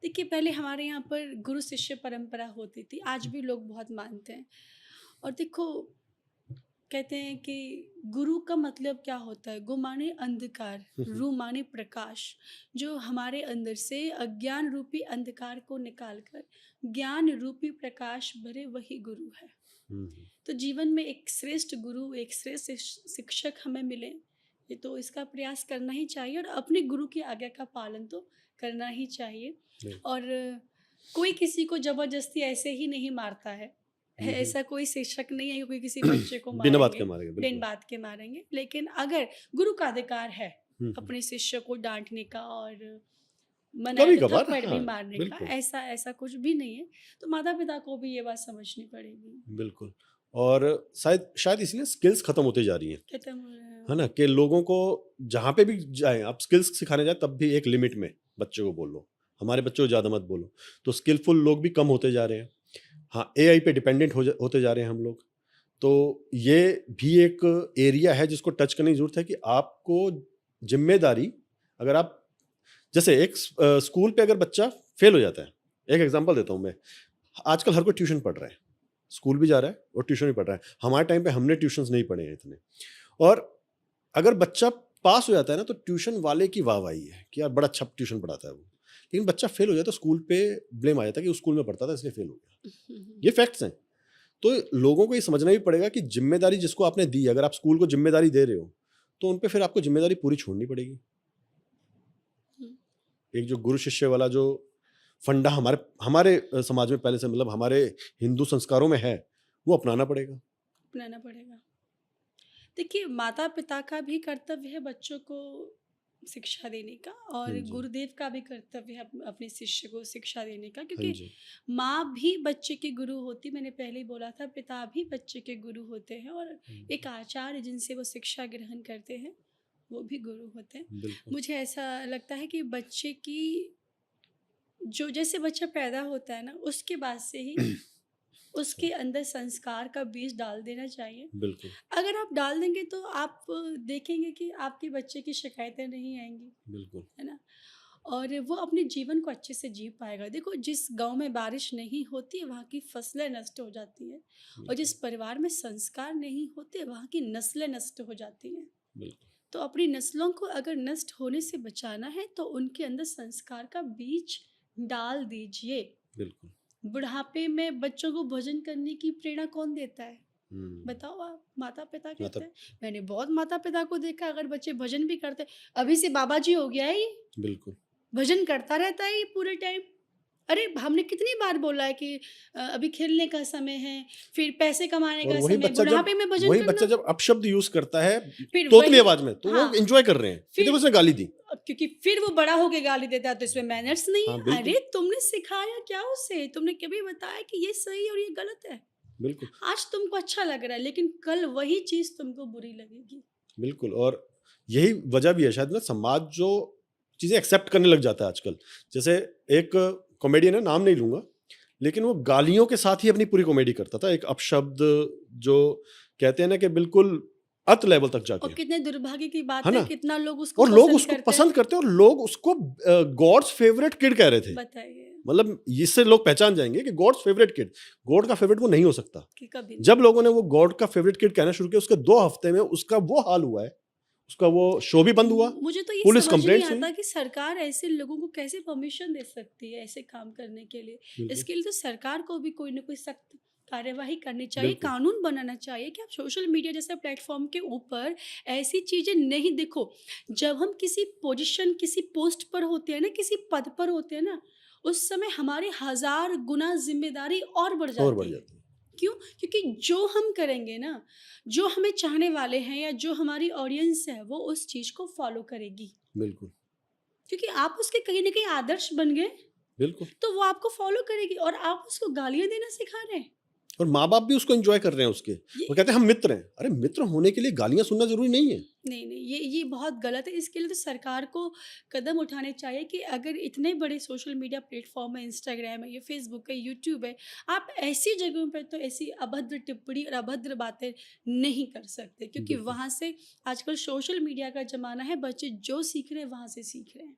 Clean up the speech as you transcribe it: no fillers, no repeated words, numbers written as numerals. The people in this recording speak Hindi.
देखिए, पहले हमारे यहाँ पर गुरु शिष्य परंपरा होती थी, आज भी लोग बहुत मानते हैं। और देखो, कहते हैं कि गुरु का मतलब क्या होता है? गु माने अंधकार, हुँ, हुँ। रू माने प्रकाश। जो हमारे अंदर से अज्ञान रूपी अंधकार को निकाल कर ज्ञान रूपी प्रकाश भरे, वही गुरु है। हुँ, हुँ। तो जीवन में एक श्रेष्ठ गुरु, एक श्रेष्ठ शिक्षक हमें मिले, ये तो इसका प्रयास करना ही चाहिए और अपने गुरु की आज्ञा का पालन तो करना ही चाहिए। बिल्कुल। और कोई किसी को ज़बरदस्ती ऐसे ही नहीं मारता है हुँ, हुँ। ऐसा कोई शिक्षक नहीं है कि कोई किसी बच्चे को बिना बात के मारेंगे, मारेंगे, बिन बिल्कुल। बात के मारेंगे। लेकिन अगर गुरु का अधिकार है हुँ, हुँ। अपने शिष्य को डाँटने का और मन आए तो कभी-कभार थप्पड़ भी हाँ, मारने का, बिल्कुल, ऐसा ऐसा कुछ भी नहीं है। तो माता-पिता को भी ये बात समझनी पड़ेगी। बिल्कुल। और शायद शायद इसलिए स्किल्स खत्म होती जा रही हैं, खत्म हो रहा है। है ना? कि लोगों को जहाँ पे भी जाएँ आप स्किल्स सिखाने जाएँ तब भी एक लिमिट में बच्चे को बोलो। हमारे बच्चों को ज़्यादा मत बोलो। तो स्किलफुल लोग भी कम होते जा रहे हैं। हाँ, एआई पे डिपेंडेंट होते जा रहे हैं हम लोग। तो ये भी एक एरिया है जिसको टच करने की ज़रूरत है कि आपको ज़िम्मेदारी अगर आप जैसे एक स्कूल पे अगर बच्चा फेल हो जाता है, एक एग्ज़ाम्पल देता हूँ मैं। आजकल हर कोई ट्यूशन पढ़ रहा है, स्कूल भी जा रहा है और ट्यूशन भी पढ़ रहा है। हमारे टाइम पे हमने ट्यूशन्स नहीं पढ़े हैं इतने। और अगर बच्चा पास हो जाता है ना तो ट्यूशन वाले की वाहवाही है कि यार बड़ा अच्छा ट्यूशन पढ़ाता है वो। लेकिन बच्चा फेल हो जाए तो स्कूल पे ब्लेम आ जाता है कि वो स्कूल में पढ़ता था इसलिए फेल हो गया। ये फैक्ट्स हैं। तो लोगों को ये समझना भी पड़ेगा कि ज़िम्मेदारी जिसको आपने दी, अगर आप स्कूल को ज़िम्मेदारी दे रहे हो, तो उन पे फिर आपको ज़िम्मेदारी पूरी छोड़नी पड़ेगी। एक जो गुरु शिष्य वाला जो फंडा हमारे हमारे समाज में पहले से मतलब हमारे हिंदू संस्कारों में है, वो अपनाना पड़ेगा। अपनाना पड़ेगा। देखिए, माता-पिता का भी कर्तव्य है बच्चों को शिक्षा देने का हाँ और जी, गुरुदेव का भी कर्तव्य है अपने शिष्य को शिक्षा देने का, हाँ क्योंकि जी। माँ भी बच्चे की गुरु होती, मैंने पहले ही बोला था, पिता भी बच्चे के गुरु होते हैं और हुँ, एक आचार्य जिनसे वो शिक्षा ग्रहण करते हैं, वो भी गुरु होते हैं। बिल्कुल। मुझे ऐसा लगता है कि बच्चे की जो जैसे बच्चा पैदा होता है ना, उसके बाद से ही उसके अंदर संस्कार का बीज डाल देना चाहिए। बिल्कुल, अगर आप डाल देंगे तो आप देखेंगे कि आपके बच्चे की शिकायतें नहीं आएँगी, बिल्कुल, है ना? और वो अपने जीवन को अच्छे से जी पाएगा। देखो, जिस गाँव में बारिश नहीं होती, वहाँ की फसलें नष्ट हो जाती हैं और बिल्कुल, जिस परिवार में संस्कार नहीं होते, वहाँ की नस्लें नष्ट हो जाती हैं। बिल्कुल, तो अपनी नस्लों को अगर नष्ट होने से बचाना है, तो उनके अंदर संस्कार का बीज डाल दीजिए। बिल्कुल। बुढ़ापे में बच्चों को भोजन करने की प्रेरणा कौन देता है? हुँ, बताओ आप, माता-पिता कहते मतलब हैं। मैंने बहुत माता-पिता को देखा, अगर बच्चे भजन भी करते, अभी से बाबा जी हो गया है ये, बिल्कुल। भजन करता रहता है ये पूरे टाइम। अरे, हमने कितनी बार बोला है कि अभी खेलने का समय है, फिर पैसे कमाने और का समय, बुढ़ापे में भजन वही बच्चा करना। जब अपशब्द यूज़ करता है फिर तोतली वही, आवाज़ में, तो वो हाँ, एन्जॉय कर रहे हैं कि फिर देखो उसने गाली दी। क्योंकि फिर वो बड़ा होके गाली देता है तो इसमें मैनर्स नहीं हाँ, है। बिल्कुल, अरे, तुमने सिखाया क्या उसे? तुमने कभी बताया कि ये सही और ये गलत है? बिल्कुल, आज तुमको अच्छा लग रहा है, लेकिन कल वही चीज़ तुमको बुरी लगेगी। बिल्कुल और यही वजह भी है शायद ना समाज जो चीज़ें एक्सेप्ट करने लग जाता है आजकल। जैसे एक कॉमेडियन है, नाम नहीं लूँगा, लेकिन वो गालियों के साथ ही अपनी पूरी कॉमेडी करता था। एक अपशब्द जो कहते हैं ना कि बिल्कुल अत लेवल तक और जाके, कितने दुर्भाग्य की है बात है, ना? कितना लोग उसको और लोग पसंद उसको करते हैं। पसंद करते हैं और लोग उसको गॉड्स फेवरेट किड कह रहे थे। बताइए मतलब इससे लोग पहचान जाएँगे कि गॉड्स फेवरेट किड, गॉड का फेवरेट वो नहीं हो सकता। कि कभी जब नहीं। लोगों ने वो गॉड का फेवरेट किड कहना शुरू किया, उसके 2 हफ्ते में उसका वो हाल हुआ है, उसका वो शो भी बंद हुआ, मुझे तो ये पुलिस समझ नहीं कंप्लेंट्स हुई। आता कि सरकार ऐसे लोगों को कैसे परमिशन दे सकती है ऐसे काम करने के लिए। बिल्कुल, इसके लिए तो सरकार को भी कोई ना कोई सख्त कार्यवाही करनी चाहिए, बिल्कुल, कानून बनाना चाहिए कि आप सोशल मीडिया जैसे प्लेटफॉर्म के ऊपर ऐसी चीज़ें नहीं। देखो, जब हम किसी पोजीशन, किसी पोस्ट पर होते हैं ना, किसी पद पर होते हैं ना, उस समय हमारी हज़ार गुना ज़िम्मेदारी और बढ़ और बढ़ जाती है। जाती है। क्यों? क्योंकि जो हम करेंगे ना, जो हमें चाहने वाले हैं या जो हमारी ऑडियंस है, वो उस चीज़ को फ़ॉलो करेगी। बिल्कुल, क्योंकि आप उसके कहीं न कहीं आदर्श बन गए, बिल्कुल तो वो आपको फ़ॉलो करेगी और आप उसको गालियाँ देना सिखा रहे हैं। और माँ-बाप भी उसको एन्जॉय कर रहे हैं उसके। ये वो कहते हैं हम मित्र हैं। अरे मित्र होने के लिए गालियाँ सुनना ज़रूरी नहीं है। नहीं, नहीं, ये बहुत गलत है। इसके लिए तो सरकार को कदम उठाने चाहिए कि अगर इतने बड़े सोशल मीडिया प्लेटफ़ॉर्म है, इंस्टाग्राम है, ये फ़ेसबुक है, यूट्यूब है, आप ऐसी जगहों पे तो ऐसी अभद्र टिप्पणी और अभद्र बातें नहीं कर सकते, क्योंकि बिल्कुल। वहाँ से आजकल सोशल मीडिया का ज़माना है, बच्चे जो सीख रहे हैं, वहाँ से सीख रहे हैं।